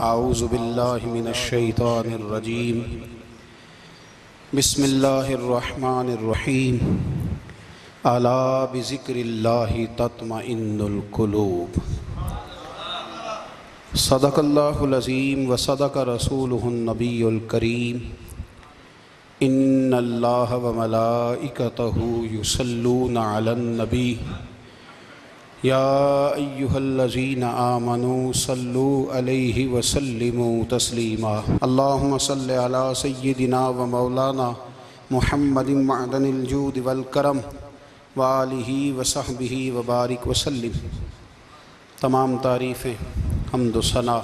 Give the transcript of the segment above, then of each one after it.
اعوذ باللہ من الشیطان الرجیم بسم اللہ الرحمن الرحیم الا بذکر اللہ تطمئن القلوب صدق اللہ العظیم وصدق رسولہ النبی الکریم ان اللہ وملائکتہ یصلون علی النبی یا ایہا الذین آمنوا صلوا علیہ وسلموا تسلیما اللہم صل علی سیدنا و مولانا محمد معدن الجود والکرم وآلہ وصحبہ وبارک وسلم۔ تمام تعریفیں حمد و ثنا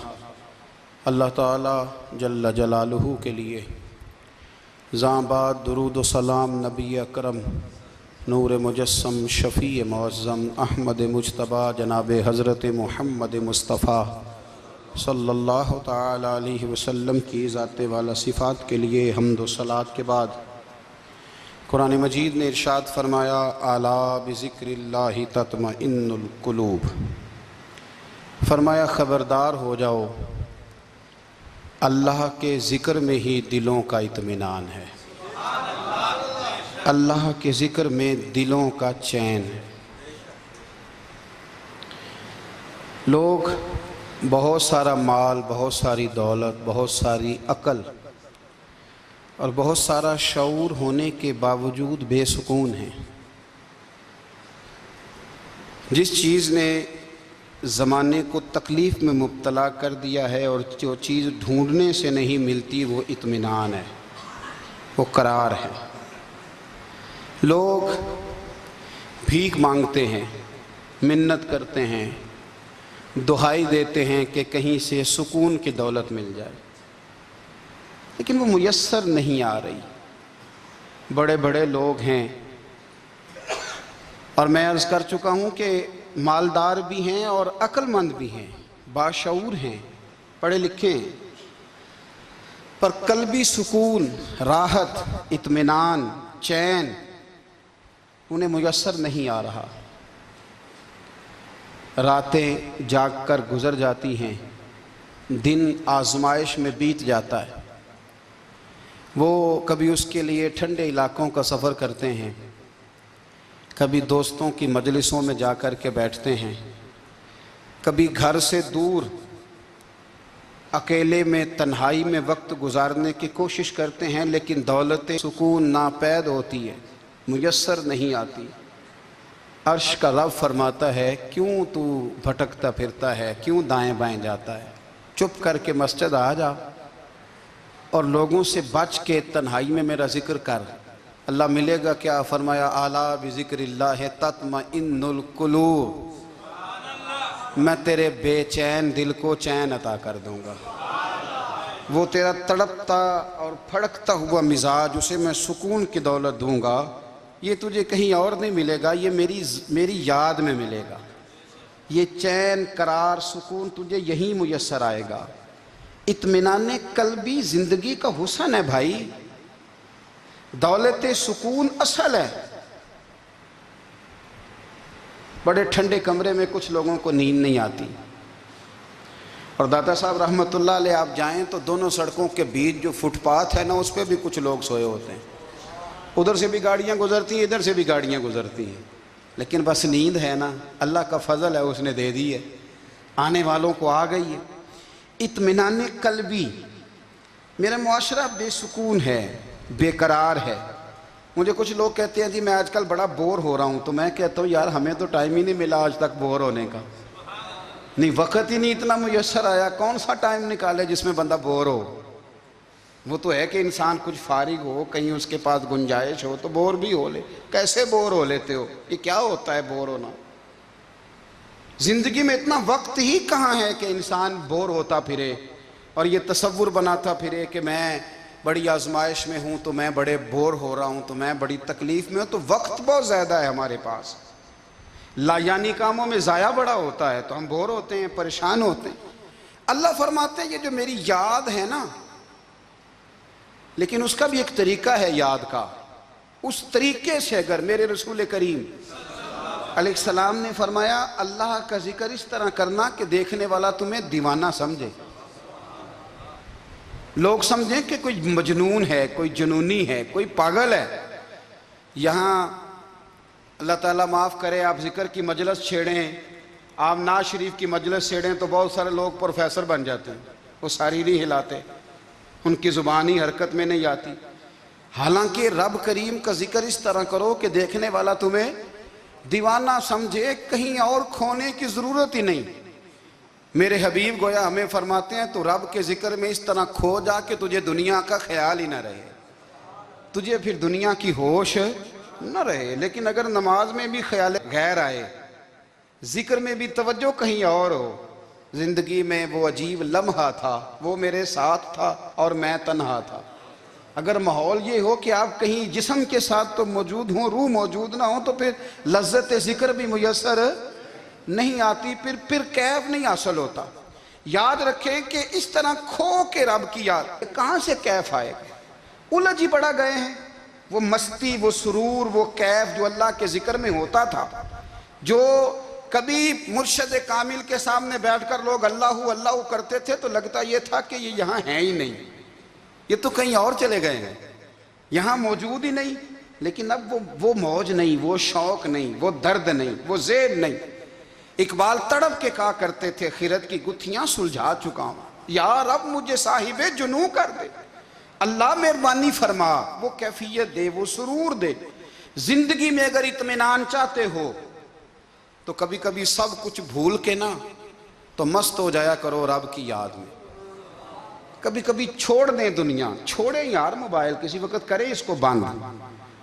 اللہ تعالی جل جلالہ کے لیے۔ زاں بعد درود و سلام نبی اکرم نور مجسم شفیع معظم احمد مجتبی جناب حضرت محمد مصطفیٰ صلی اللہ تعالی علیہ وسلم کی ذات والا صفات کے لیے حمد و صلوات کے بعد قرآن مجید نے ارشاد فرمایا الا بذکر اللہ تطمئن القلوب، فرمایا خبردار ہو جاؤ اللہ کے ذکر میں ہی دلوں کا اطمینان ہے، اللہ کے ذکر میں دلوں کا چین ہے۔ لوگ بہت سارا مال، بہت ساری دولت، بہت ساری عقل اور بہت سارا شعور ہونے کے باوجود بے سکون ہیں۔ جس چیز نے زمانے کو تکلیف میں مبتلا کر دیا ہے اور جو چیز ڈھونڈنے سے نہیں ملتی وہ اطمینان ہے، وہ قرار ہے۔ لوگ بھیک مانگتے ہیں، منت کرتے ہیں، دہائی دیتے ہیں کہ کہیں سے سکون کی دولت مل جائے، لیکن وہ میسر نہیں آ رہی۔ بڑے بڑے لوگ ہیں اور میں عرض کر چکا ہوں کہ مالدار بھی ہیں اور عقل مند بھی ہیں، باشعور ہیں، پڑھے لکھے ہیں، پر قلبی سکون، راحت، اطمینان، چین انہیں میسر نہیں آ رہا۔ راتیں جاگ کر گزر جاتی ہیں، دن آزمائش میں بیت جاتا ہے۔ وہ کبھی اس کے لیے ٹھنڈے علاقوں کا سفر کرتے ہیں، کبھی دوستوں کی مجلسوں میں جا کر کے بیٹھتے ہیں، کبھی گھر سے دور اکیلے میں تنہائی میں وقت گزارنے کی کوشش کرتے ہیں، لیکن دولت سکون ناپید ہوتی ہے، میسر نہیں آتی۔ عرش کا رب فرماتا ہے کیوں تو بھٹکتا پھرتا ہے، کیوں دائیں بائیں جاتا ہے، چپ کر کے مسجد آ جا اور لوگوں سے بچ کے تنہائی میں میرا ذکر کر۔ اللہ ملے گا کیا؟ فرمایا اعلیٰ بذکر اللہ تطمئن القلوب، میں تیرے بے چین دل کو چین عطا کر دوں گا۔ وہ تیرا تڑپتا اور پھڑکتا ہوا مزاج، اسے میں سکون کی دولت دوں گا۔ یہ تجھے کہیں اور نہیں ملے گا، یہ میری یاد میں ملے گا۔ یہ چین، قرار، سکون تجھے یہیں میسر آئے گا۔ اطمینان قلبی زندگی کا حسن ہے بھائی، دولت سکون اصل ہے۔ بڑے ٹھنڈے کمرے میں کچھ لوگوں کو نیند نہیں آتی، اور داتا صاحب رحمۃ اللہ علیہ آپ جائیں تو دونوں سڑکوں کے بیچ جو فٹ پاتھ ہے نا، اس پہ بھی کچھ لوگ سوئے ہوتے ہیں۔ ادھر سے بھی گاڑیاں گزرتی ہیں، ادھر سے بھی گاڑیاں گزرتی ہیں، لیکن بس نیند ہے نا، اللہ کا فضل ہے، اس نے دے دی ہے، آنے والوں کو آ گئی ہے۔ اطمینان قلبی۔ میرا معاشرہ بے سکون ہے، بے قرار ہے۔ مجھے کچھ لوگ کہتے ہیں جی میں آج کل بڑا بور ہو رہا ہوں، تو میں کہتا ہوں یار ہمیں تو ٹائم ہی نہیں ملا آج تک بور ہونے کا، نہیں وقت ہی نہیں اتنا میسر آیا، کون سا ٹائم نکالے جس میں بندہ بور ہو۔ وہ تو ہے کہ انسان کچھ فارغ ہو، کہیں اس کے پاس گنجائش ہو تو بور بھی ہو لے۔ کیسے بور ہو لیتے ہو؟ یہ کیا ہوتا ہے بور ہونا؟ زندگی میں اتنا وقت ہی کہاں ہے کہ انسان بور ہوتا پھرے اور یہ تصور بناتا پھرے کہ میں بڑی آزمائش میں ہوں، تو میں بڑے بور ہو رہا ہوں، تو میں بڑی تکلیف میں ہوں۔ تو وقت بہت زیادہ ہے ہمارے پاس، لا یعنی کاموں میں ضائع بڑا ہوتا ہے، تو ہم بور ہوتے ہیں، پریشان ہوتے ہیں۔ اللہ فرماتے ہیں یہ جو میری یاد ہے نا، لیکن اس کا بھی ایک طریقہ ہے یاد کا، اس طریقے سے اگر میرے رسول کریم علیہ السلام نے فرمایا اللہ کا ذکر اس طرح کرنا کہ دیکھنے والا تمہیں دیوانہ سمجھے۔ لوگ سمجھیں کہ کوئی مجنون ہے، کوئی جنونی ہے، کوئی پاگل ہے۔ یہاں اللہ تعالیٰ معاف کرے، آپ ذکر کی مجلس چھیڑیں، آپ نعت شریف کی مجلس چھیڑیں تو بہت سارے لوگ پروفیسر بن جاتے ہیں، وہ ساری نہیں ہلاتے، ان کی زبان ہی حرکت میں نہیں آتی۔ حالانکہ رب کریم کا ذکر اس طرح کرو کہ دیکھنے والا تمہیں دیوانہ سمجھے، کہیں اور کھونے کی ضرورت ہی نہیں۔ میرے حبیب گویا ہمیں فرماتے ہیں تو رب کے ذکر میں اس طرح کھو جا کہ تجھے دنیا کا خیال ہی نہ رہے، تجھے پھر دنیا کی ہوش نہ رہے۔ لیکن اگر نماز میں بھی خیال غیر آئے، ذکر میں بھی توجہ کہیں اور ہو، زندگی میں وہ عجیب لمحہ تھا، وہ میرے ساتھ تھا اور میں تنہا تھا، اگر ماحول یہ ہو کہ آپ کہیں جسم کے ساتھ تو موجود ہوں، روح موجود نہ ہو، تو پھر لذت ذکر بھی میسر نہیں آتی، پھر کیف نہیں حاصل ہوتا۔ یاد رکھیں کہ اس طرح کھو کے رب کی یاد کہاں سے کیف آئے گا؟ الجھ ہی پڑا گئے ہیں۔ وہ مستی، وہ سرور، وہ کیف جو اللہ کے ذکر میں ہوتا تھا، جو کبھی مرشد کامل کے سامنے بیٹھ کر لوگ اللہ اللہ کرتے تھے تو لگتا یہ تھا کہ یہ یہاں ہیں ہی نہیں، یہ تو کہیں اور چلے گئے ہیں، یہاں موجود ہی نہیں۔ لیکن اب وہ موج نہیں، وہ شوق نہیں، وہ درد نہیں، وہ ذیل نہیں۔ اقبال تڑپ کے کہا کرتے تھے، خرد کی گتھیاں سلجھا چکا ہوں، یا رب مجھے صاحب جنوں کر دے، اللہ مہربانی فرما، وہ کیفیت دے، وہ سرور دے۔ زندگی میں اگر اطمینان چاہتے ہو تو کبھی کبھی سب کچھ بھول کے نا تو مست ہو جایا کرو رب کی یاد میں۔ کبھی کبھی چھوڑ دیں دنیا، چھوڑیں یار موبائل، کسی وقت کریں اس کو بند،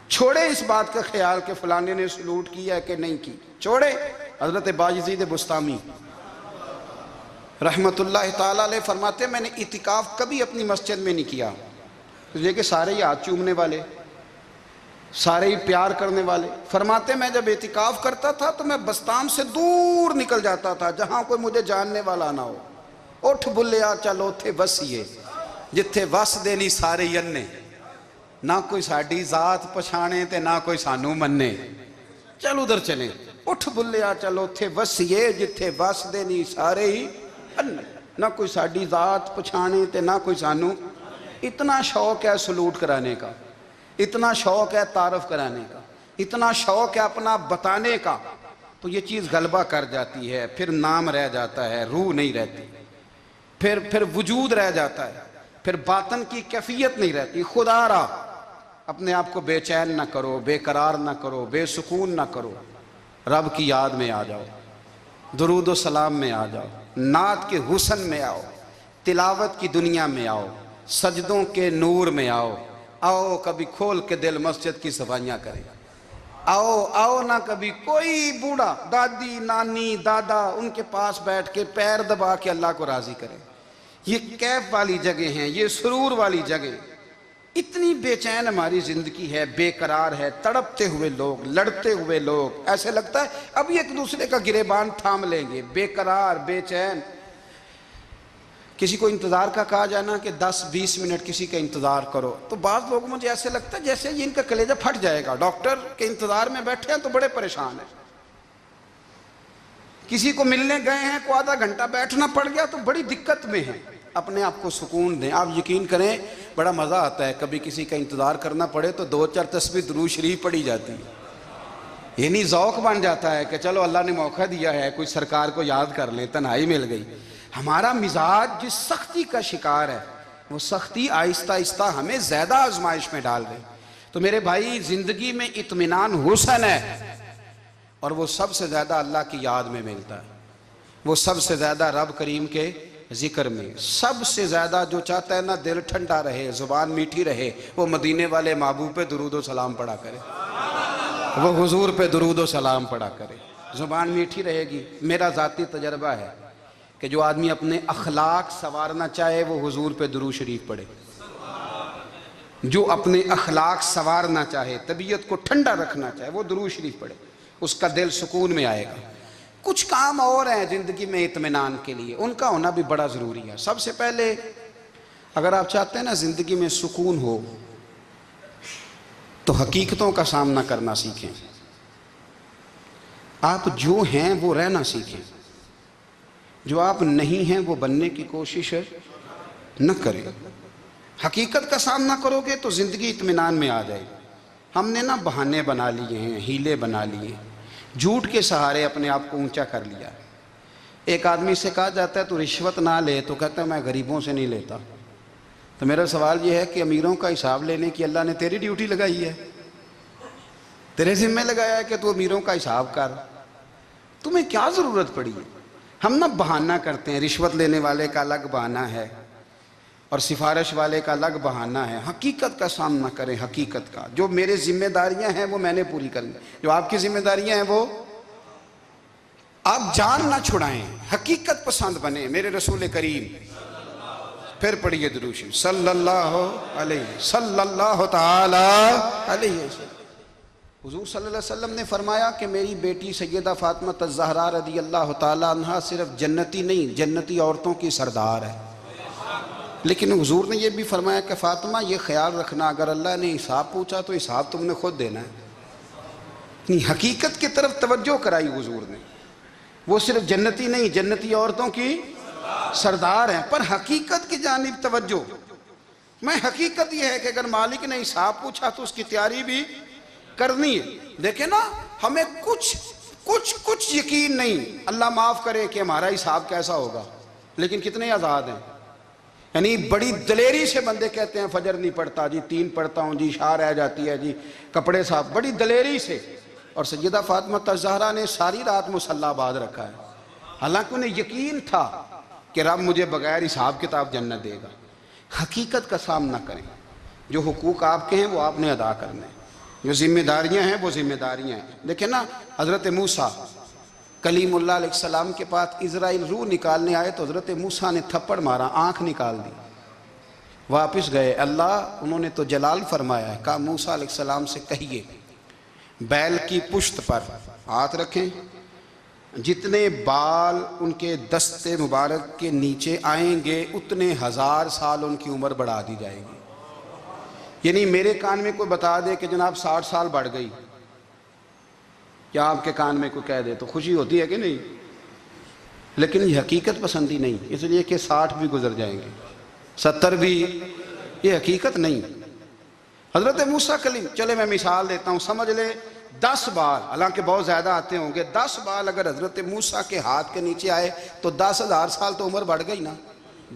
چھوڑیں اس بات کا خیال کہ فلانے نے سلوٹ کیا ہے کہ نہیں کی، چھوڑیں۔ حضرت باجزید بستامی رحمت اللہ تعالیٰ علیہ فرماتے ہیں میں نے اعتکاف کبھی اپنی مسجد میں نہیں کیا، اس لیے کہ سارے ہی ہاتھ چومنے والے، سارے ہی پیار کرنے والے۔ فرماتے میں جب اعتکاف کرتا تھا تو میں بستام سے دور نکل جاتا تھا جہاں کوئی مجھے جاننے والا نہ ہو۔ اٹھ بلیا چلو تھے وسیے جتھے وس دینی سارے ینے، نہ کوئی ساڈی ذات پچھانے تے نہ کوئی سانو مننے، چل ادھر چلیں۔ اٹھ بلیا چلو تھے وسیے جتھے وس دینی سارے ہی ینے، نہ کوئی ساڈی ذات پچھانے تے نہ کوئی سانو۔ اتنا شوق ہے سلوٹ کرانے کا، اتنا شوق ہے تعارف کرانے کا، اتنا شوق ہے اپنا بتانے کا، تو یہ چیز غلبہ کر جاتی ہے، پھر نام رہ جاتا ہے، روح نہیں رہتی، پھر وجود رہ جاتا ہے، پھر باطن کی کیفیت نہیں رہتی۔ خدا را اپنے آپ کو بے چین نہ کرو، بے قرار نہ کرو، بے سکون نہ کرو، رب کی یاد میں آ جاؤ، درود و سلام میں آ جاؤ، نعت کے حسن میں آؤ، تلاوت کی دنیا میں آؤ، سجدوں کے نور میں آؤ، آؤ کبھی کھول کے دل مسجد کی صفائیاں کریں، آؤ نہ کبھی کوئی بوڑھا دادی نانی دادا ان کے پاس بیٹھ کے پیر دبا کے اللہ کو راضی کرے۔ یہ کیف والی جگہ ہیں، یہ سرور والی جگہ۔ اتنی بے چین ہماری زندگی ہے، بے قرار ہے، تڑپتے ہوئے لوگ، لڑتے ہوئے لوگ، ایسے لگتا ہے ابھی ایک دوسرے کا گریبان تھام لیں گے، بے قرار بے چین۔ کسی کو انتظار کا کہا جائے نا کہ 10-20 منٹ کسی کا انتظار کرو تو بعض لوگوں مجھے ایسے لگتا ہے جیسے یہ ان کا کلیجہ پھٹ جائے گا، ڈاکٹر کے انتظار میں بیٹھے ہیں تو بڑے پریشان ہیں۔ کسی کو ملنے گئے ہیں کو آدھا گھنٹہ بیٹھنا پڑ گیا تو بڑی دقت میں ہیں۔ اپنے آپ کو سکون دیں۔ آپ یقین کریں بڑا مزہ آتا ہے، کبھی کسی کا انتظار کرنا پڑے تو 2-4 تسبیح درود شریف پڑھی جاتی ہے، یعنی ذوق بن جاتا ہے کہ چلو اللہ نے موقع دیا ہے، کوئی سرکار کو یاد کر لیں، تنہائی مل گئی۔ ہمارا مزاج جس سختی کا شکار ہے، وہ سختی آہستہ آہستہ ہمیں زیادہ آزمائش میں ڈال گئی۔ تو میرے بھائی زندگی میں اطمینان حسن ہے، اور وہ سب سے زیادہ اللہ کی یاد میں ملتا ہے، وہ سب سے زیادہ رب کریم کے ذکر میں۔ سب سے زیادہ جو چاہتا ہے نا دل ٹھنڈا رہے، زبان میٹھی رہے، وہ مدینے والے محبوب پہ درود و سلام پڑھا کرے، وہ حضور پہ درود و سلام پڑھا کرے، زبان میٹھی رہے گی۔ میرا ذاتی تجربہ ہے کہ جو آدمی اپنے اخلاق سنوارنا چاہے وہ حضور پہ درود شریف پڑھے، جو اپنے اخلاق سنوارنا چاہے، طبیعت کو ٹھنڈا رکھنا چاہے، وہ درود شریف پڑھے، اس کا دل سکون میں آئے گا۔ کچھ کام اور ہیں زندگی میں اطمینان کے لیے، ان کا ہونا بھی بڑا ضروری ہے۔ سب سے پہلے اگر آپ چاہتے ہیں نا زندگی میں سکون ہو تو حقیقتوں کا سامنا کرنا سیکھیں، آپ جو ہیں وہ رہنا سیکھیں، جو آپ نہیں ہیں وہ بننے کی کوشش نہ کریں۔ حقیقت کا سامنا کرو گے تو زندگی اطمینان میں آ جائے گی۔ ہم نے نا بہانے بنا لیے ہیں، ہیلے بنا لیے ہیں، جھوٹ کے سہارے اپنے آپ کو اونچا کر لیا۔ ایک آدمی سے کہا جاتا ہے تو رشوت نہ لے، تو کہتا ہے میں غریبوں سے نہیں لیتا۔ تو میرا سوال یہ ہے کہ امیروں کا حساب لینے کی اللہ نے تیری ڈیوٹی لگائی ہے، تیرے ذمہ لگایا ہے کہ تو امیروں کا حساب کر، تمہیں کیا ضرورت پڑی ہے؟ ہم نا بہانہ کرتے ہیں، رشوت لینے والے کا الگ بہانہ ہے اور سفارش والے کا الگ بہانہ ہے۔ حقیقت کا سامنا کریں، حقیقت کا۔ جو میرے ذمہ داریاں ہیں وہ میں نے پوری کرنی، جو آپ کی ذمہ داریاں ہیں وہ آپ جان نہ چھڑائیں، حقیقت پسند بنیں۔ میرے رسول کریم، پھر پڑھیے درود شریف، صلی اللہ تعالی علیہ وسلم۔ حضور صلی اللہ علیہ وسلم نے فرمایا کہ میری بیٹی سیدہ فاطمہ الزہرا رضی اللہ تعالی عنہا صرف جنتی نہیں، جنتی عورتوں کی سردار ہے۔ لیکن حضور نے یہ بھی فرمایا کہ فاطمہ یہ خیال رکھنا، اگر اللہ نے حساب پوچھا تو حساب تم نے خود دینا ہے۔ حقیقت کی طرف توجہ کرائی حضور نے، وہ صرف جنتی نہیں، جنتی عورتوں کی سردار ہیں، پر حقیقت کی جانب توجہ۔ میں حقیقت یہ ہے کہ اگر مالک نے حساب پوچھا تو اس کی تیاری بھی کرنی ہے۔ دیکھیں نا، ہمیں کچھ یقین نہیں، اللہ معاف کرے کہ ہمارا حساب کیسا ہوگا، لیکن کتنے آزاد ہیں۔ یعنی بڑی دلیری سے بندے کہتے ہیں فجر نہیں پڑھتا جی، 3 پڑھتا ہوں جی، شاہ رہ جاتی ہے جی، کپڑے صاف، بڑی دلیری سے۔ اور سیدہ فاطمہ الزہرا نے ساری رات مصلی آباد رکھا ہے، حالانکہ انہیں یقین تھا کہ رب مجھے بغیر حساب کتاب جنت دے گا۔ حقیقت کا سامنا کریں، جو حقوق آپ کے ہیں وہ آپ نے ادا کرنے ہیں، جو ذمہ داریاں ہیں وہ ذمہ داریاں ہیں۔ دیکھیں نا، حضرت موسیٰ کلیم اللہ علیہ السلام کے پاس اسرائیل روح نکالنے آئے تو حضرت موسیٰ نے تھپڑ مارا، آنکھ نکال دی، واپس گئے۔ اللہ انہوں نے تو جلال فرمایا ہے، کہا موسیٰ علیہ السلام سے کہیے بیل کی پشت پر ہاتھ رکھیں، جتنے بال ان کے دستے مبارک کے نیچے آئیں گے اتنے 1000 سال ان کی عمر بڑھا دی جائے گی۔ یعنی میرے کان میں کوئی بتا دے کہ جناب 60 سال بڑھ گئی، یا آپ کے کان میں کوئی کہہ دے تو خوشی ہوتی ہے کہ نہیں؟ لیکن یہ حقیقت پسندی نہیں، اس لیے کہ 60 بھی گزر جائیں گے، 70 بھی، یہ حقیقت نہیں۔ حضرت موسیٰ کلیم، چلے میں مثال دیتا ہوں، سمجھ لے 10 بال، حالانکہ بہت زیادہ آتے ہوں گے، 10 بال اگر حضرت موسیٰ کے ہاتھ کے نیچے آئے تو 10,000 سال تو عمر بڑھ گئی نا۔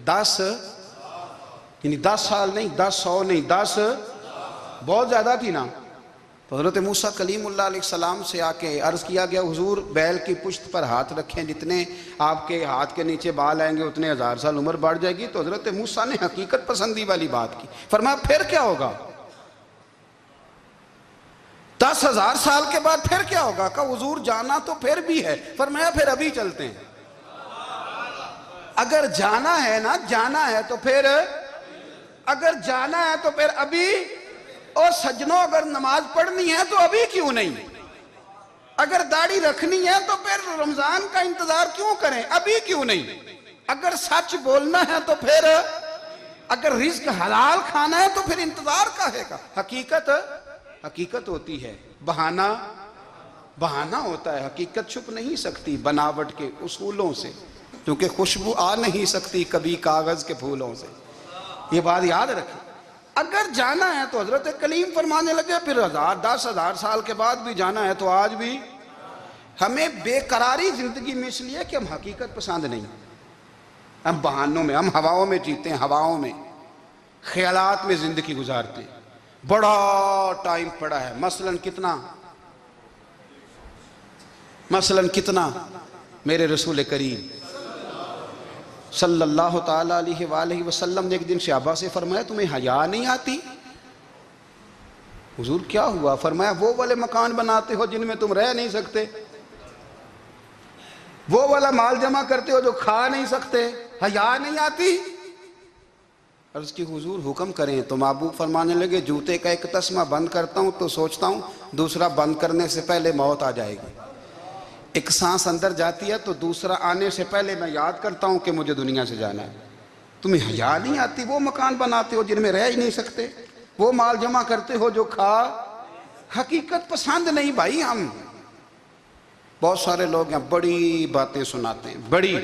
10 یعنی 10 سال نہیں، 10 100 نہیں، 10 بہت زیادہ تھی نا۔ تو حضرت موسیٰ کلیم اللہ علیہ السلام سے آ کے عرض کیا گیا، حضور بیل کی پشت پر ہاتھ رکھیں، جتنے آپ کے ہاتھ کے نیچے بال آئیں گے اتنے 1000 سال عمر بڑھ جائے گی۔ تو حضرت موسیٰ نے حقیقت پسندی والی بات کی، فرمایا پھر کیا ہوگا؟ 10,000 سال کے بعد پھر کیا ہوگا؟ کہا حضور جانا تو پھر بھی ہے، فرمایا پھر ابھی چلتے ہیں۔ اگر جانا ہے نا، جانا ہے تو پھر، اگر جانا ہے تو پھر ابھی۔ اور سجنوں، اگر نماز پڑھنی ہے تو ابھی کیوں نہیں؟ اگر داڑھی رکھنی ہے تو پھر رمضان کا انتظار کیوں کریں؟ ابھی کیوں نہیں؟ اگر سچ بولنا ہے تو پھر، اگر رزق حلال کھانا ہے تو پھر انتظار کا ہے کا۔ حقیقت ہوتی ہے، بہانہ ہوتا ہے، حقیقت چھپ نہیں سکتی بناوٹ کے اصولوں سے، کیونکہ خوشبو آ نہیں سکتی کبھی کاغذ کے پھولوں سے۔ یہ بات یاد رکھیں، اگر جانا ہے تو حضرت کلیم فرمانے لگے پھر 10,000 سال کے بعد بھی جانا ہے تو آج بھی۔ ہمیں بے قراری زندگی میں اس لیے کہ ہم حقیقت پسند نہیں، ہم بہانوں میں، ہم ہواؤں میں جیتے ہیں، ہواؤں میں، خیالات میں زندگی گزارتے ہیں۔ بڑا ٹائم پڑا ہے، مثلاً کتنا میرے رسول کریم صلی اللہ تعالیٰ علیہ وآلہ وسلم نے ایک دن صحابہ سے فرمایا تمہیں حیا نہیں آتی؟ حضور کیا ہوا؟ فرمایا وہ والے مکان بناتے ہو جن میں تم رہ نہیں سکتے، وہ والا مال جمع کرتے ہو جو کھا نہیں سکتے، حیا نہیں آتی؟ عرض کی حضور حکم کریں تو محبوب فرمانے لگے جوتے کا ایک تسمہ بند کرتا ہوں تو سوچتا ہوں دوسرا بند کرنے سے پہلے موت آ جائے گی، ایک سانس اندر جاتی ہے تو دوسرا آنے سے پہلے میں یاد کرتا ہوں کہ مجھے دنیا سے جانا ہے۔ تمہیں حیا نہیں آتی؟ وہ مکان بناتے ہو جن میں رہ ہی نہیں سکتے، وہ مال جمع کرتے ہو جو کھا۔ حقیقت پسند نہیں بھائی ہم۔ بہت سارے لوگ ہیں بڑی باتیں سناتے ہیں، بڑی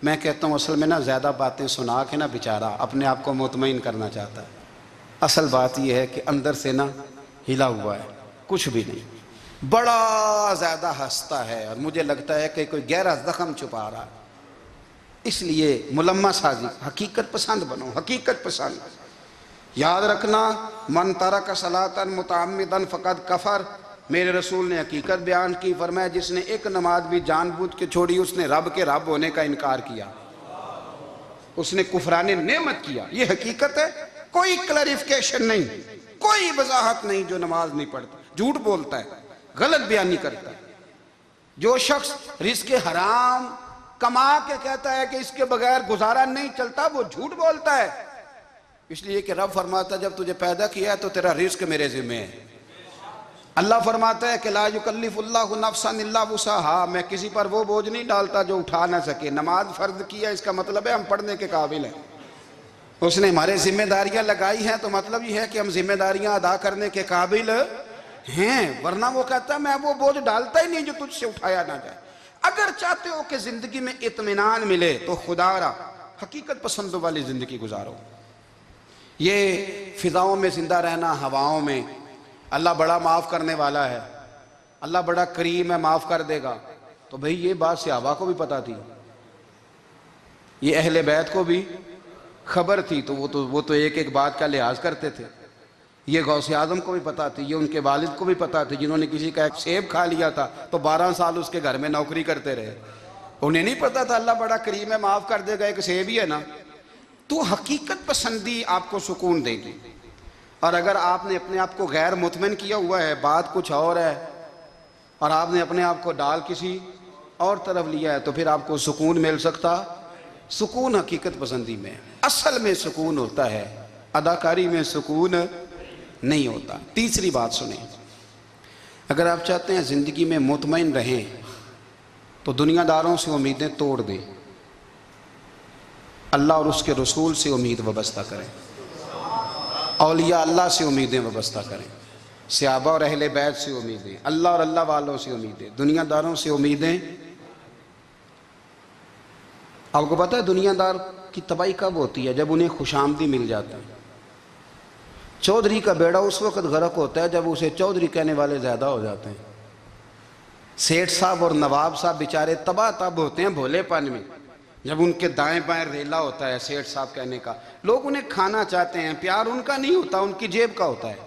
میں کہتا ہوں اصل میں نا زیادہ باتیں سنا کے نا بیچارہ اپنے آپ کو مطمئن کرنا چاہتا ہے، اصل بات یہ ہے کہ اندر سے نا ہلا ہوا ہے، کچھ بھی نہیں، بڑا زیادہ ہنستا ہے اور مجھے لگتا ہے کہ کوئی گہرا زخم چھپا رہا ہے۔ اس لیے ملمہ سازی، حقیقت پسند بنو، حقیقت پسند۔ یاد رکھنا، من ترک صلاۃ متعمدا فقد کفر، میرے رسول نے حقیقت بیان کی، فرمایا جس نے ایک نماز بھی جان بوجھ کے چھوڑی اس نے رب کے رب ہونے کا انکار کیا، اس نے کفران نعمت کیا۔ یہ حقیقت ہے، کوئی کلیریفیکیشن نہیں، کوئی وضاحت نہیں۔ جو نماز نہیں پڑھتا، جھوٹ بولتا ہے، غلط بیانی کرتا ہے، جو شخص رزق حرام کما کے کہتا ہے کہ اس کے بغیر گزارا نہیں چلتا، وہ جھوٹ بولتا ہے۔ اس لیے کہ رب فرماتا ہے جب تجھے پیدا کیا ہے تو تیرا رزق میرے ذمہ ہے۔ اللہ فرماتا ہے کہ لا یکلف اللہ نفسا الا وسعہا، میں کسی پر وہ بوجھ نہیں ڈالتا جو اٹھا نہ سکے۔ نماز فرض کیا، اس کا مطلب ہے ہم پڑھنے کے قابل ہیں، اس نے ہمارے ذمہ داریاں لگائی ہیں تو مطلب یہ ہے کہ ہم ذمہ داریاں ادا کرنے کے قابل ہیں، ورنہ وہ کہتا ہے میں وہ بوجھ ڈالتا ہی نہیں جو تجھ سے اٹھایا نہ جائے۔ اگر چاہتے ہو کہ زندگی میں اطمینان ملے تو خدا را حقیقت پسندوں والی زندگی گزارو۔ یہ فضاؤں میں زندہ رہنا، ہواؤں میں، اللہ بڑا معاف کرنے والا ہے، اللہ بڑا کریم ہے، معاف کر دے گا، تو بھئی یہ بات صحابہ کو بھی پتا تھی، یہ اہل بیت کو بھی خبر تھی، تو وہ تو ایک ایک بات کا لحاظ کرتے تھے۔ یہ غوث اعظم کو بھی پتا تھی، یہ ان کے والد کو بھی پتا تھی، جنہوں نے کسی کا ایک سیب کھا لیا تھا تو 12 سال اس کے گھر میں نوکری کرتے رہے، انہیں نہیں پتا تھا اللہ بڑا کریم ہے، معاف کر دے گا، ایک سیب ہی ہے نا۔ تو حقیقت پسندی آپ کو سکون دے گی، اور اگر آپ نے اپنے آپ کو غیر مطمئن کیا ہوا ہے، بات کچھ اور ہے، اور آپ نے اپنے آپ کو ڈال کسی اور طرف لیا ہے، تو پھر آپ کو سکون مل سکتا؟ سکون حقیقت پسندی میں، اصل میں سکون ہوتا ہے، اداکاری میں سکون نہیں ہوتا۔ تیسری بات سنیں، اگر آپ چاہتے ہیں زندگی میں مطمئن رہیں تو دنیا داروں سے امیدیں توڑ دیں، اللہ اور اس کے رسول سے امید وابستہ کریں، اولیاء اللہ سے امیدیں وابستہ کریں، صحابہ اور اہل بیت سے امیدیں، اللہ اور اللہ والوں سے امیدیں، دنیا داروں سے امیدیں۔ آپ کو پتہ ہے دنیا دار کی تباہی کب ہوتی ہے؟ جب انہیں خوش آمدی مل جاتا ہے۔ چودھری کا بیڑا اس وقت غرق ہوتا ہے جب اسے چودھری کہنے والے زیادہ ہو جاتے ہیں۔ سیٹھ صاحب اور نواب صاحب بیچارے تباہ تب ہوتے ہیں بھولے پن میں، جب ان کے دائیں بائیں ریلا ہوتا ہے سیٹھ صاحب کہنے کا، لوگ انہیں کھانا چاہتے ہیں، پیار ان کا نہیں ہوتا، ان کی جیب کا ہوتا ہے،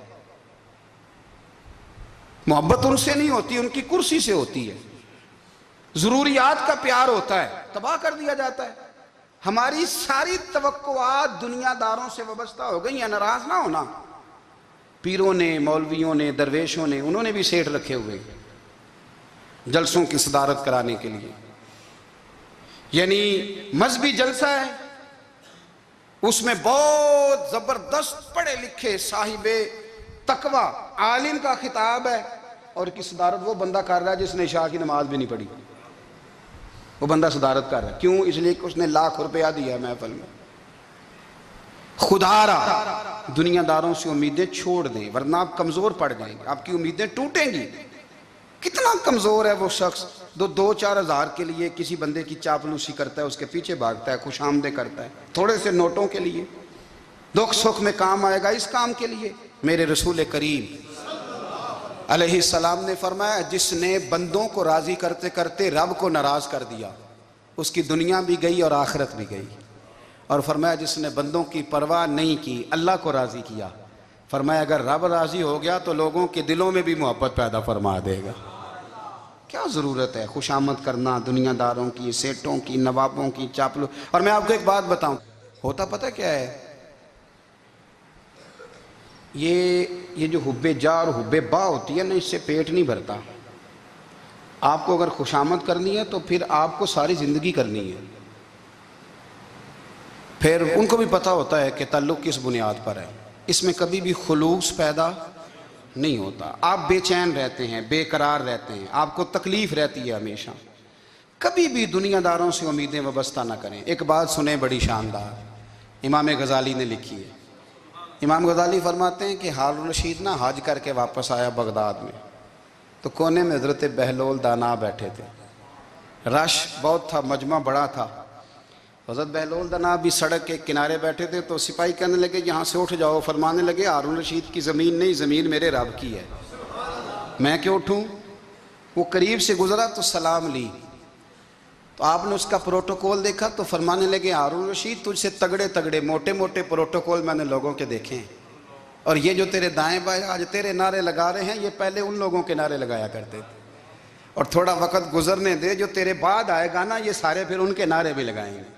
محبت ان سے نہیں ہوتی، ان کی کرسی سے ہوتی ہے، ضروریات کا پیار ہوتا ہے، تباہ کر دیا جاتا ہے۔ ہماری ساری توقعات دنیا داروں سے وابستہ ہو گئی ہیں، ناراض نہ ہونا۔ پیروں نے، مولویوں نے، درویشوں نے، انہوں نے بھی سیٹھ رکھے ہوئے جلسوں کی صدارت کرانے کے لیے، یعنی مذہبی جلسہ ہے، اس میں بہت زبردست پڑھے لکھے صاحب تقوی عالم کا خطاب ہے، اور کی صدارت وہ بندہ کر رہا ہے جس نے عشاء کی نماز بھی نہیں پڑھی، وہ بندہ صدارت کر رہا ہے۔ کیوں؟ اس لیے کہ اس نے ₹1,00,000 دیا محفل میں۔ خدا را دنیا داروں سے امیدیں چھوڑ دیں، ورنہ آپ کمزور پڑ جائیں گے، آپ کی امیدیں ٹوٹیں گی۔ کتنا کمزور ہے وہ شخص جو 2-4 ہزار کے لیے کسی بندے کی چاپلوسی کرتا ہے، اس کے پیچھے بھاگتا ہے، خوش آمدیں کرتا ہے، تھوڑے سے نوٹوں کے لیے، دکھ سکھ میں کام آئے گا اس کام کے لیے۔ میرے رسول کریم علیہ السلام نے فرمایا جس نے بندوں کو راضی کرتے کرتے رب کو ناراض کر دیا، اس کی دنیا بھی گئی اور آخرت بھی گئی، اور فرمایا جس نے بندوں کی پرواہ نہیں کی، اللہ کو راضی کیا، فرمایا اگر رب راضی ہو گیا تو لوگوں کے دلوں میں بھی محبت پیدا فرما دے گا۔ کیا ضرورت ہے خوش آمد کرنا دنیا داروں کی، سیٹوں کی، نوابوں کی، چاپلو۔ اور میں آپ کو ایک بات بتاؤں، ہوتا پتہ کیا ہے؟ یہ جو حب جا اور حب با ہوتی ہے نا، اس سے پیٹ نہیں بھرتا۔ آپ کو اگر خوش آمد کرنی ہے تو پھر آپ کو ساری زندگی کرنی ہے۔ پھر ان کو بھی پتہ ہوتا ہے کہ تعلق کس بنیاد پر ہے، اس میں کبھی بھی خلوص پیدا نہیں ہوتا، آپ بے چین رہتے ہیں، بے قرار رہتے ہیں، آپ کو تکلیف رہتی ہے ہمیشہ۔ کبھی بھی دنیا داروں سے امیدیں وابستہ نہ کریں۔ ایک بات سنیں بڑی شاندار، امام غزالی نے لکھی ہے۔ امام غزالی فرماتے ہیں کہ ہارون رشید نا حج کر کے واپس آیا بغداد میں، تو کونے میں حضرت بہلول دانا بیٹھے تھے، رش بہت تھا، مجمع بڑا تھا، حضرت بہلول دنا بھی سڑک کے کنارے بیٹھے تھے تو سپاہی کہنے لگے یہاں سے اٹھ جاؤ، فرمانے لگے ہارون رشید کی زمین نہیں، زمین میرے رب کی ہے، میں کیوں اٹھوں؟ وہ قریب سے گزرا تو سلام لی، تو آپ نے اس کا پروٹوکول دیکھا تو فرمانے لگے ہارون رشید تجھ سے تگڑے تگڑے موٹے موٹے پروٹوکول میں نے لوگوں کے دیکھے ہیں، اور یہ جو تیرے دائیں بائیں آج تیرے نعرے لگا رہے ہیں یہ پہلے ان لوگوں کے نعرے لگایا کرتے تھے، اور تھوڑا وقت گزرنے دے، جو تیرے بعد آئے گا نا یہ سارے پھر ان کے نعرے بھی لگائیں گے۔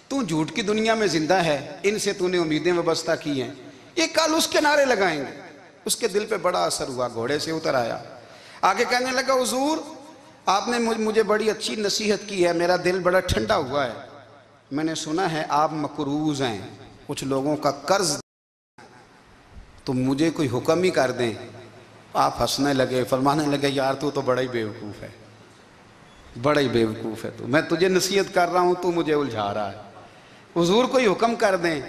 تو جھوٹ کی دنیا میں زندہ ہے، ان سے تو نے امیدیں وابستہ کی ہیں، یہ کل اس کے نعرے لگائیں گے۔ اس کے دل پہ بڑا اثر ہوا، گھوڑے سے اتر آیا، آگے کہنے لگا حضور آپ نے مجھے بڑی اچھی نصیحت کی ہے، میرا دل بڑا ٹھنڈا ہوا ہے، میں نے سنا ہے آپ مقروض ہیں، کچھ لوگوں کا قرض، تو مجھے کوئی حکم ہی کر دیں۔ آپ ہنسنے لگے، فرمانے لگے یار تو بڑا ہی بیوقوف ہے، بڑا ہی بیوقوف ہے تو، میں تجھے نصیحت کر رہا ہوں تو مجھے الجھا رہا ہے، حضور کوئی حکم کر دیں۔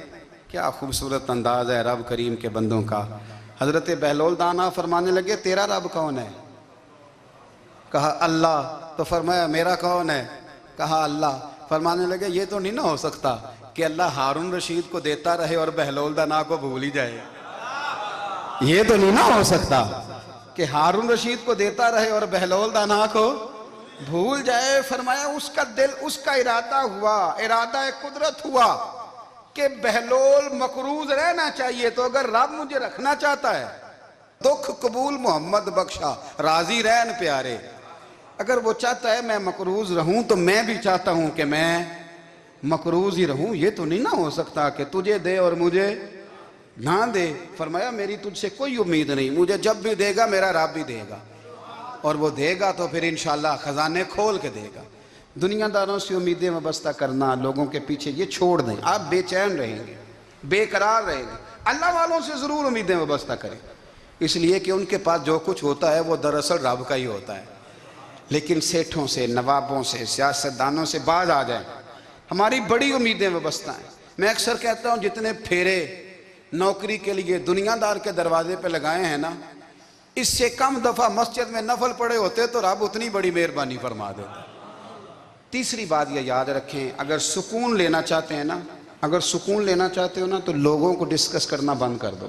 کیا خوبصورت انداز ہے رب کریم کے بندوں کا۔ حضرت بہلول دانا فرمانے لگے تیرا رب کون ہے؟ کہا اللہ، تو فرمایا میرا کون ہے؟ کہا اللہ۔ فرمانے لگے یہ تو نہیں نہ ہو سکتا کہ اللہ ہارون رشید کو دیتا رہے اور بہلول دانا کو بھول ہی جائے، یہ تو نہیں نہ ہو سکتا کہ ہارون رشید کو دیتا رہے اور بہلول دانا کو بھول جائے۔ فرمایا اس کا دل، اس کا ارادہ ہوا، ارادہ قدرت ہوا کہ بہلول مقروض رہنا چاہیے، تو اگر رب مجھے رکھنا چاہتا ہے، دکھ قبول محمد بخشا راضی رہن پیارے، اگر وہ چاہتا ہے میں مقروض رہوں تو میں بھی چاہتا ہوں کہ میں مقروض ہی رہوں، یہ تو نہیں نہ ہو سکتا کہ تجھے دے اور مجھے نہ دے۔ فرمایا میری تجھ سے کوئی امید نہیں، مجھے جب بھی دے گا میرا رب بھی دے گا، اور وہ دے گا تو پھر انشاءاللہ خزانے کھول کے دے گا۔ دنیا داروں سے امیدیں وابستہ کرنا، لوگوں کے پیچھے، یہ چھوڑ دیں، آپ بے چین رہیں گے، بے قرار رہیں گے۔ اللہ والوں سے ضرور امیدیں وابستہ کریں، اس لیے کہ ان کے پاس جو کچھ ہوتا ہے وہ دراصل رب کا ہی ہوتا ہے، لیکن سیٹھوں سے، نوابوں سے، سیاستدانوں سے باز آ جائیں، ہماری بڑی امیدیں وابستہ ہیں۔ میں اکثر کہتا ہوں جتنے پھیرے نوکری کے لیے دنیا دار کے دروازے پہ لگائے ہیں نا، اس سے کم دفعہ مسجد میں نفل پڑے ہوتے تو رب اتنی بڑی مہربانی فرما دیتا۔ تیسری بات یہ یاد رکھیں، اگر سکون لینا چاہتے ہیں نا، اگر سکون لینا چاہتے ہو نا تو لوگوں کو ڈسکس کرنا بند کر دو۔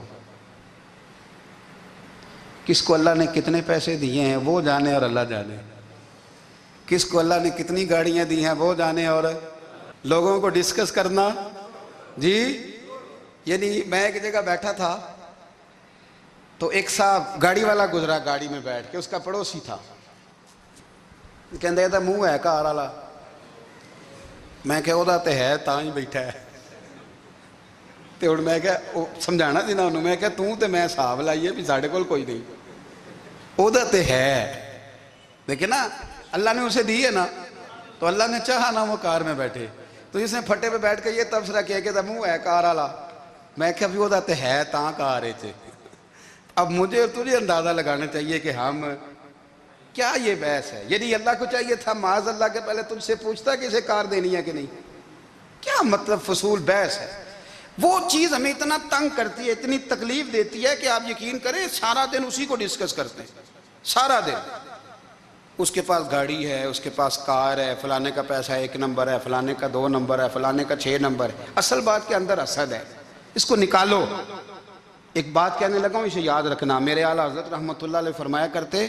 کس کو اللہ نے کتنے پیسے دیے ہیں وہ جانے اور اللہ جانے، کس کو اللہ نے کتنی گاڑیاں دی ہیں وہ جانے، اور لوگوں کو ڈسکس کرنا جی۔ یعنی میں ایک جگہ بیٹھا تھا تو ایک صاحب گاڑی والا گزرا، گاڑی میں بیٹھ کے، اس کا پڑوسی تھا، کہندے تھا منہ ہے کار والا، میں کہ وہ تے ہے تاں ہی بیٹھا ہے، تے ہن میں کہ سمجھانا سی نا انہوں، میں کہ توں تے میں حساب لائیے بھی ساڈے کول کوئی نہیں، وہ تے ہے، لیکن نا اللہ نے اسے دی ہے نا، تو اللہ نے چاہا نا وہ کار میں بیٹھے، تو اس نے پھٹے پہ بیٹھ کے یہ تبصرہ کیا کہ منہ ہے کار والا، میں کہ ابھی وہ تے ہے تاں کار ہے۔ اب مجھے اور تجھے اندازہ لگانا چاہیے کہ ہم کیا یہ بحث ہے، یعنی اللہ کو چاہیے تھا معاذ اللہ کے پہلے تجھ سے پوچھتا کہ اسے کار دینی ہے کہ نہیں، کیا مطلب فضول بحث ہے۔ وہ چیز ہمیں اتنا تنگ کرتی ہے، اتنی تکلیف دیتی ہے کہ آپ یقین کریں سارا دن اسی کو ڈسکس کرتے ہیں، سارا دن۔ اس کے پاس گاڑی ہے، اس کے پاس کار ہے، فلانے کا پیسہ 1 نمبر ہے، فلانے کا 2 نمبر ہے، فلانے کا 6 نمبر ہے، اصل بات کے اندر حسد ہے، اس کو نکالو۔ ایک بات کہنے لگا ہوں، اسے یاد رکھنا، میرے اعلیٰ حضرت رحمۃ اللہ علیہ فرمایا کرتے،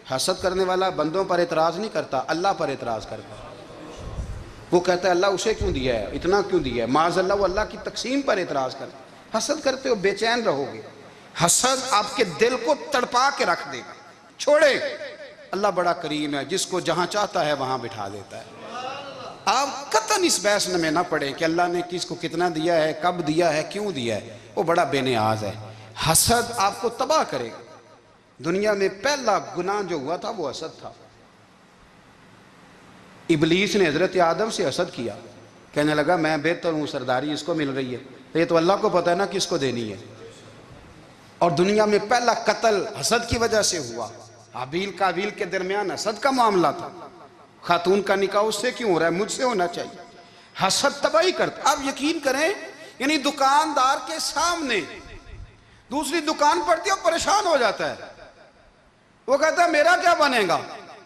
حسد کرنے والا بندوں پر اعتراض نہیں کرتا، اللہ پر اعتراض کرتا۔ وہ کہتا ہے اللہ اسے کیوں دیا ہے، اتنا کیوں دیا ہے، معاذ اللہ وہ اللہ کی تقسیم پر اعتراض کرتا۔ حسد کرتے ہو بے چین رہو گے، حسد آپ کے دل کو تڑپا کے رکھ دے گا، چھوڑے۔ اللہ بڑا کریم ہے، جس کو جہاں چاہتا ہے وہاں بٹھا دیتا ہے۔ آپ قطعاً اس بحث میں نہ پڑیں کہ اللہ نے کس کو کتنا دیا ہے، کب دیا ہے، کیوں دیا ہے، وہ بڑا بے نیاز ہے۔ حسد آپ کو تباہ کرے گا۔ دنیا میں پہلا گناہ جو ہوا تھا وہ حسد تھا۔ ابلیس نے حضرت آدم سے حسد کیا، کہنے لگا میں بہتر ہوں، سرداری اس کو مل رہی ہے، یہ تو اللہ کو پتہ ہے نا کس کو دینی ہے۔ اور دنیا میں پہلا قتل حسد کی وجہ سے ہوا، حابیل قابیل کے درمیان حسد کا معاملہ تھا، خاتون کا نکاح اس سے کیوں ہو رہا ہے، مجھ سے ہونا چاہیے۔ حسد تباہی کرتا۔ اب یقین کریں، یعنی دکاندار کے سامنے دوسری دکان پڑتی ہے اور پریشان ہو جاتا ہے، وہ کہتا ہے میرا کیا بنے گا،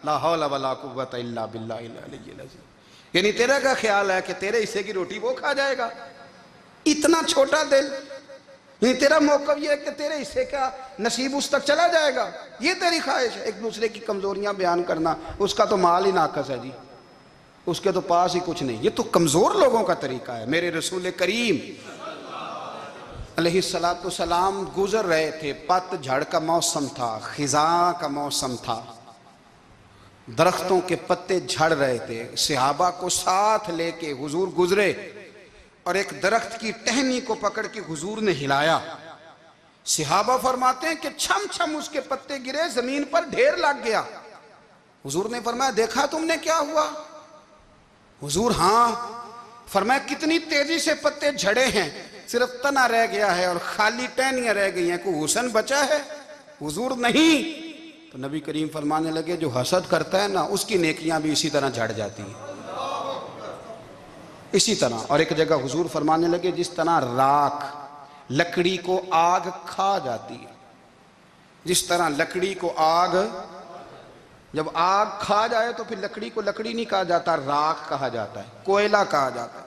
لا حول ولا قوت الا باللہ العلی العظیم۔ یعنی تیرا کیا خیال ہے کہ تیرے حصے کی روٹی وہ کھا جائے گا؟ اتنا چھوٹا دل. یعنی تیرا موقف یہ ہے کہ تیرے حصے کا نصیب اس تک چلا جائے گا، یہ تیری خواہش ہے. ایک دوسرے کی کمزوریاں بیان کرنا، اس کا تو مال ہی ناقص ہے جی، اس کے تو پاس ہی کچھ نہیں. یہ تو کمزور لوگوں کا طریقہ ہے. میرے رسول کریم علیہ السلام گزر رہے تھے، پت جھڑ کا موسم تھا، خزاں کا موسم تھا، درختوں کے پتے جھڑ رہے تھے. صحابہ کو ساتھ لے کے حضور گزرے اور ایک درخت کی ٹہنی کو پکڑ کے حضور نے ہلایا. صحابہ فرماتے ہیں کہ چھم چھم اس کے پتے گرے، زمین پر ڈھیر لگ گیا. حضور نے فرمایا دیکھا تم نے کیا ہوا؟ حضور ہاں. فرمایا کتنی تیزی سے پتے جھڑے ہیں، صرف تنا رہ گیا ہے اور خالی ٹہنیاں رہ گئی ہیں، کوئی حسن بچا ہے؟ حضور نہیں. تو نبی کریم فرمانے لگے جو حسد کرتا ہے نا، اس کی نیکیاں بھی اسی طرح جھڑ جاتی ہیں، اسی طرح. اور ایک جگہ حضور فرمانے لگے جس طرح راکھ لکڑی کو آگ کھا جاتی ہے، جس طرح لکڑی کو آگ، جب آگ کھا جائے تو پھر لکڑی کو لکڑی نہیں کہا جاتا، راکھ کہا جاتا ہے، کوئلہ کہا جاتا ہے،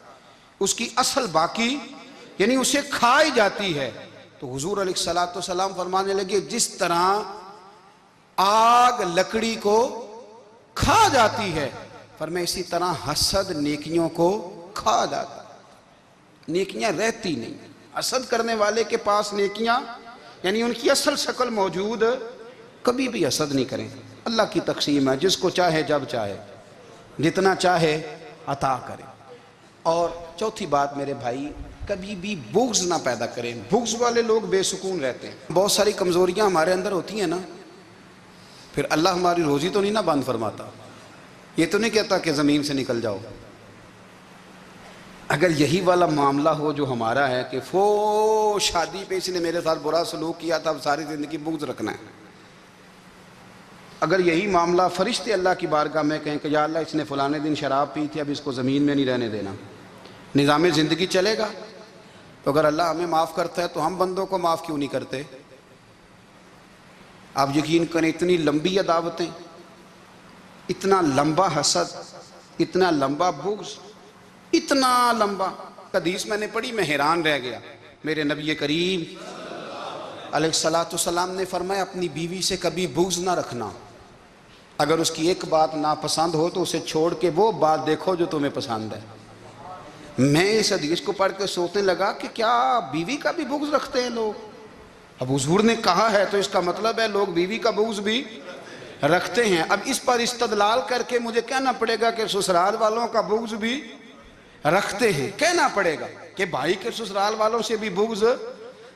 اس کی اصل باقی یعنی اسے کھائی جاتی ہے. تو حضور علیہ السلام فرمانے لگے جس طرح آگ لکڑی کو کھا جاتی ہے، فرمایا اسی طرح حسد نیکیوں کو کھا جاتا ہے، نیکیاں رہتی نہیں. حسد کرنے والے کے پاس نیکیاں یعنی ان کی اصل شکل موجود، کبھی بھی حسد نہیں کریں. اللہ کی تقسیم ہے، جس کو چاہے جب چاہے جتنا چاہے عطا کرے. اور چوتھی بات میرے بھائی، کبھی بھی بغض نہ پیدا کریں. بغض والے لوگ بے سکون رہتے ہیں. بہت ساری کمزوریاں ہمارے اندر ہوتی ہیں نا، پھر اللہ ہماری روزی تو نہیں نہ بند فرماتا. یہ تو نہیں کہتا کہ زمین سے نکل جاؤ. اگر یہی والا معاملہ ہو جو ہمارا ہے کہ شادی پہ اس نے میرے ساتھ برا سلوک کیا تھا، اب ساری زندگی بغض رکھنا ہے. اگر یہی معاملہ فرشتے اللہ کی بارگاہ میں کہیں کہ یا اللہ اس نے فلانے دن شراب پی تھی، اب اس کو زمین میں نہیں رہنے دینا، نظام زندگی چلے گا. تو اگر اللہ ہمیں معاف کرتا ہے تو ہم بندوں کو معاف کیوں نہیں کرتے؟ آپ یقین کریں اتنی لمبی عداوتیں، اتنا لمبا حسد، اتنا لمبا بغض، اتنا لمبا. حدیث میں نے پڑھی، میں حیران رہ گیا. میرے نبی کریم علیہ السلام نے فرمایا اپنی بیوی سے کبھی بغض نہ رکھنا. اگر اس کی ایک بات ناپسند ہو تو اسے چھوڑ کے وہ بات دیکھو جو تمہیں پسند ہے. میں اس حدیث کو پڑھ کے سوچنے لگا کہ کیا بیوی کا بھی بغض رکھتے ہیں لوگ؟ اب حضور نے کہا ہے تو اس کا مطلب ہے لوگ بیوی کا بغض بھی رکھتے ہیں. اب اس پر استدلال کر کے مجھے کہنا پڑے گا کہ سسرال والوں کا بغض بھی رکھتے ہیں. کہنا پڑے گا کہ بھائی کے سسرال والوں سے بھی بغض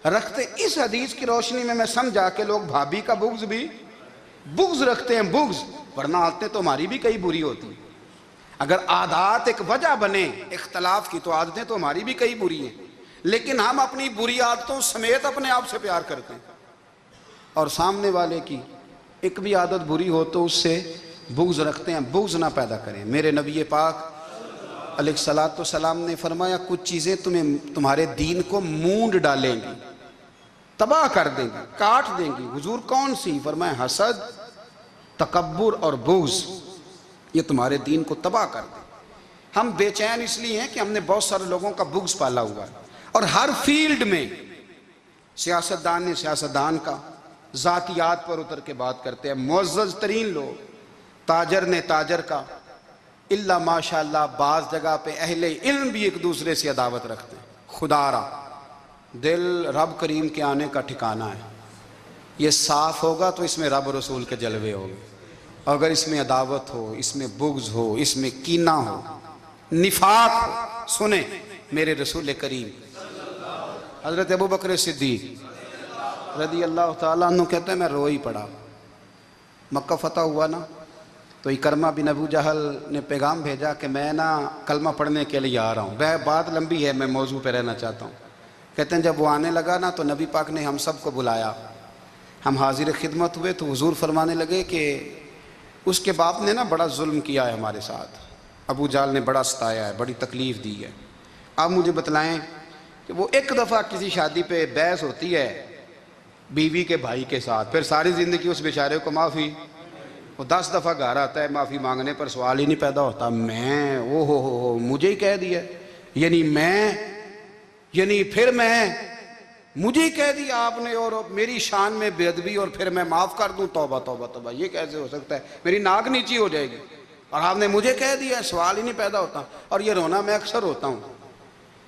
رکھتے. اس حدیث کی روشنی میں سمجھا کہ لوگ بھابھی کا بغض بھی بغض رکھتے ہیں. بغض، ورنہ عادتیں تو ہماری بھی کئی بری ہوتی ہیں. اگر عادات ایک وجہ بنے اختلاف کی تو عادتیں تو ہماری بھی کئی بری ہیں، لیکن ہم اپنی بری عادتوں سمیت اپنے آپ سے پیار کرتے ہیں، اور سامنے والے کی ایک بھی عادت بری ہو تو اس سے بغض رکھتے ہیں. بغض نہ پیدا کریں. میرے نبی پاک علیہ السلام نے فرمایا کچھ چیزیں تمہارے دین کو مونڈ ڈالیں گی، تباہ کر دیں گی، کاٹ دیں گی. حضور کون سی؟ فرمایا حسد، تکبر اور بغض، یہ تمہارے دین کو تباہ کر دیں. ہم بے چین اس لیے ہیں کہ ہم نے بہت سارے لوگوں کا بغض پالا ہوا ہے، اور ہر فیلڈ میں سیاستدان نے سیاستدان کا، ذاتیات پر اتر کے بات کرتے ہیں، معزز ترین لوگ، تاجر نے تاجر کا، اللہ ماشاءاللہ بعض جگہ پہ اہل علم بھی ایک دوسرے سے عداوت رکھتے ہیں. خدا را دل رب کریم کے آنے کا ٹھکانہ ہے. یہ صاف ہوگا تو اس میں رب رسول کے جلوے ہوگے. اگر اس میں عداوت ہو، اس میں بغض ہو، اس میں کینہ ہو، نفاق ہو، سنیں میرے رسول کریم حضرت ابو بکر صدیق رضی اللہ تعالیٰ عنہ کہتے ہیں میں رو ہی پڑا. مکہ فتح ہوا نا تو اکرمہ بن ابو جہل نے پیغام بھیجا کہ میں نا کلمہ پڑھنے کے لیے آ رہا ہوں. بات لمبی ہے، میں موضوع پہ رہنا چاہتا ہوں. کہتے ہیں جب وہ آنے لگا نا تو نبی پاک نے ہم سب کو بلایا. ہم حاضر خدمت ہوئے تو حضور فرمانے لگے کہ اس کے باپ نے نا بڑا ظلم کیا ہے ہمارے ساتھ، ابو جہل نے بڑا ستایا ہے، بڑی تکلیف دی ہے. آپ مجھے بتلائیں کہ وہ ایک دفعہ کسی شادی پہ بحث ہوتی ہے بیوی کے بھائی کے ساتھ، پھر ساری زندگی اس بیچارے کو معافی. وہ 10 دفعہ گھر آتا ہے معافی مانگنے پر سوال ہی نہیں پیدا ہوتا، میں او ہو مجھے ہی کہہ دیا، یعنی پھر میں مجھے ہی کہہ دیا آپ نے اور میری شان میں بے ادبی، اور پھر میں معاف کر دوں؟ توبہ توبہ توبہ، یہ کیسے ہو سکتا ہے؟ میری ناک نیچی ہو جائے گی اور آپ نے مجھے کہہ دیا، سوال ہی نہیں پیدا ہوتا۔ اور یہ رونا میں اکثر ہوتا ہوں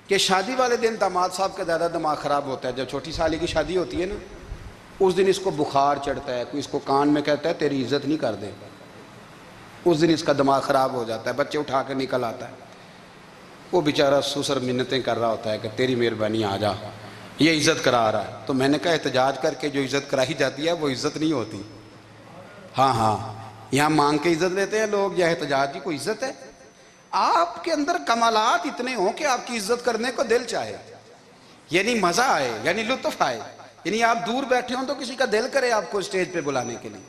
کہ شادی والے دن داماد صاحب کا زیادہ دماغ خراب ہوتا ہے۔ جب چھوٹی سالی کی شادی ہوتی ہے نا، اس دن اس کو بخار چڑھتا ہے، کوئی اس کو کان میں کہتا ہے تیری عزت نہیں کر دے، اس دن اس کا دماغ خراب ہو جاتا ہے، بچے اٹھا کے نکل آتا ہے، وہ بیچارہ سسر منتیں کر رہا ہوتا ہے کہ تیری مہربانی آ جا، یہ عزت کرا رہا ہے۔ تو میں نے کہا احتجاج کر کے جو عزت کرائی جاتی ہے وہ عزت نہیں ہوتی۔ ہاں یہاں مانگ کے عزت لیتے ہیں لوگ، یا احتجاج کی کوئی عزت ہے؟ آپ کے اندر کمالات اتنے ہوں کہ آپ کی عزت کرنے کو دل چاہے، یعنی مزہ آئے، یعنی لطف آئے، یعنی آپ دور بیٹھے ہوں تو کسی کا دل کرے آپ کو اسٹیج پہ بلانے کے لیے۔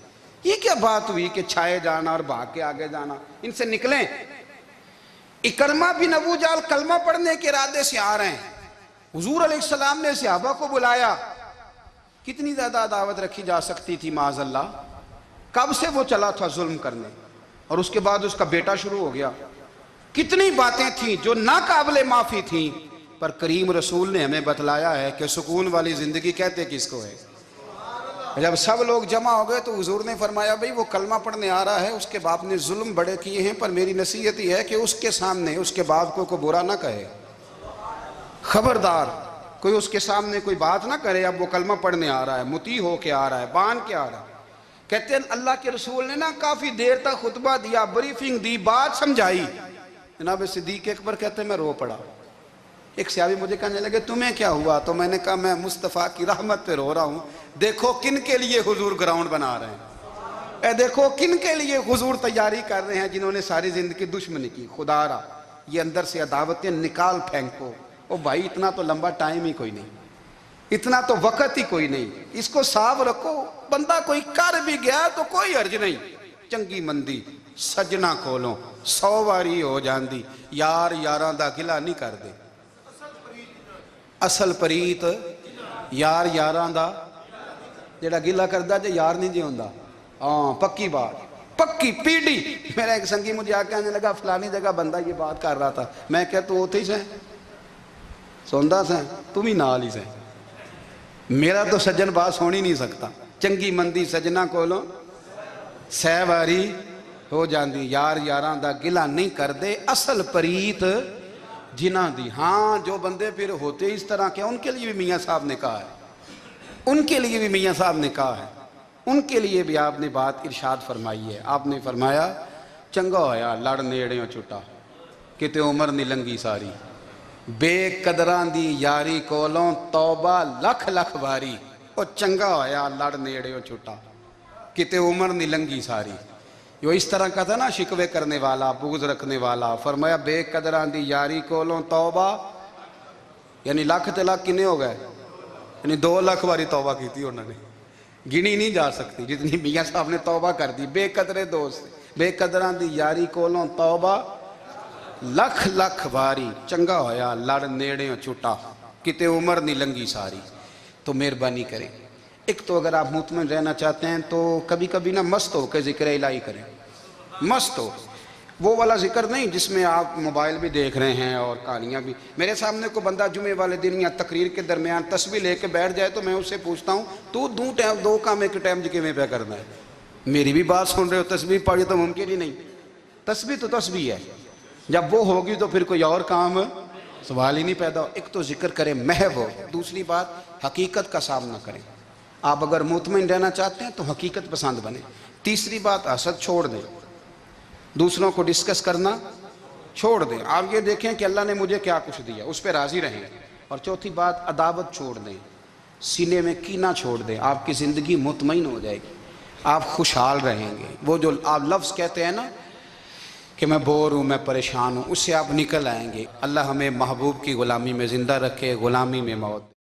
یہ کیا بات ہوئی کہ چھائے جانا اور بھاگ کے آگے جانا؟ ان سے نکلیں۔ اکرمہ بن ابو جہل کلمہ پڑھنے کے ارادے سے آ رہے ہیں، حضور علیہ السلام نے صحابہ کو بلایا، کتنی زیادہ عداوت رکھی جا سکتی تھی معاذ اللہ؟ کب سے وہ چلا تھا ظلم کرنے، اور اس کے بعد اس کا بیٹا شروع ہو گیا۔ کتنی باتیں تھیں جو ناقابل معافی تھیں، پر کریم رسول نے ہمیں بتلایا ہے کہ سکون والی زندگی کہتے کس کو ہے۔ جب سب لوگ جمع ہو گئے تو حضور نے فرمایا بھئی وہ کلمہ پڑھنے آ رہا ہے، اس کے باپ نے ظلم بڑے کیے ہیں، پر میری نصیحت یہ ہے کہ اس کے سامنے اس کے باپ کو کوئی برا نہ کہے، خبردار کوئی اس کے سامنے کوئی بات نہ کرے۔ اب وہ کلمہ پڑھنے آ رہا ہے، مطیع ہو کے آ رہا ہے، بان کے آ رہا ہے۔ کہتے ہیں اللہ کے رسول نے نا کافی دیر تک خطبہ دیا، بریفنگ دی، بات سمجھائی۔ جناب صدیق اکبر کہتے ہیں میں رو پڑا۔ ایک صحابی مجھے کہنے لگے تمہیں کیا ہوا؟ تو میں نے کہا میں مصطفیٰ کی رحمت پہ رو رہا ہوں، دیکھو کن کے لیے حضور گراؤنڈ بنا رہے ہیں، اے دیکھو کن کے لیے حضور تیاری کر رہے ہیں، جنہوں نے ساری زندگی دشمنی کی۔ خدا را یہ اندر سے عداوتیں نکال پھینکو۔ او بھائی اتنا تو لمبا ٹائم ہی کوئی نہیں، اتنا تو وقت ہی کوئی نہیں، اس کو صاف رکھو۔ بندہ کوئی کر بھی گیا تو کوئی حرج نہیں، چنگی مندی سجنا کولوں 100 واری ہو جاندی، یار یاراں دا گلہ نہیں کر دے۔ اصل پریت یار یاراں دا جڑا گلہ کردا جے یار نہیں جے ہوندا۔ ہاں پکی بات، پکی پیڑی۔ میرا ایک سنگی مجھے آ کے آنے لگا فلانی جگہ بندہ یہ بات کر رہا تھا، میں کہا تو ہوتے ہی سے سوندا سے تم ہی نال ہی سے، میرا تو سجن باس ہونی نہیں سکتا۔ چنگی مندی سجنا کولوں 100 واری ہو جاندی، یار یاراں دا گلہ نہیں کر دے، اصل پریت جنہ دی۔ ہاں جو بندے پھر ہوتے اس طرح کے، ان کے لیے بھی میاں صاحب نے کہا ہے، ان کے لیے بھی میاں صاحب نے کہا ہے، ان کے لیے بھی آپ نے بات ارشاد فرمائی ہے۔ آپ نے فرمایا چنگا ہویا لڑ نیڑیوں چھٹا، کتے عمر نہیں لنگی ساری، بے قدران دی یاری کولوں توبہ لکھ لکھ باری۔ او چنگا ہویا لڑ نیڑیوں چھٹا، کتے عمر نہیں لنگی ساری۔ یہ اس طرح کا تھا نا، شکوے کرنے والا، بغض رکھنے والا۔ فرمایا بے قدران دی یاری کولوں توبہ، یعنی لاکھ تے لاکھ کنے ہو گئے، یعنی 2 لاکھ باری توبہ کی تھی انہوں نے، گنی نہیں جا سکتی جتنی میاں صاحب نے توبہ کر دی۔ بے قدرے دوست، بے قدران دی یاری کولوں توبہ لکھ لکھ باری، چنگا ہویا لڑ نیڑیوں چھٹا، کتے عمر نہیں لنگی ساری۔ تو مہربانی کریں، ایک تو اگر آپ مطمئن رہنا چاہتے ہیں تو کبھی کبھی نا مست ہو کے ذکر الہی کریں، مست ہو، وہ والا ذکر نہیں جس میں آپ موبائل بھی دیکھ رہے ہیں اور کہانیاں بھی۔ میرے سامنے کو بندہ جمعے والے دن یا تقریر کے درمیان تسبیح لے کے بیٹھ جائے تو میں اس سے پوچھتا ہوں تو دو کام ایک ٹائم جی میں پہ کرنا ہے؟ میری بھی بات سن رہے ہو، تسبیح پڑھی تو ممکن ہی نہیں۔ تسبیح تو تسبیح ہے، جب وہ ہوگی تو پھر کوئی اور کام سوال ہی نہیں پیدا ہو۔ ایک تو ذکر کریں محو ہو، دوسری بات حقیقت کا سامنا کریں۔ آپ اگر مطمئن رہنا چاہتے ہیں تو حقیقت پسند بنیں۔ تیسری بات حسد چھوڑ دیں، دوسروں کو ڈسکس کرنا چھوڑ دیں، آپ یہ دیکھیں کہ اللہ نے مجھے کیا کچھ دیا، اس پہ راضی رہیں۔ اور چوتھی بات عداوت چھوڑ دیں، سینے میں کینہ چھوڑ دیں، آپ کی زندگی مطمئن ہو جائے گی، آپ خوشحال رہیں گے۔ وہ جو آپ لفظ کہتے ہیں نا کہ میں بور ہوں، میں پریشان ہوں، اس سے آپ نکل آئیں گے۔ اللہ ہمیں محبوب کی غلامی میں زندہ رکھے، غلامی میں موت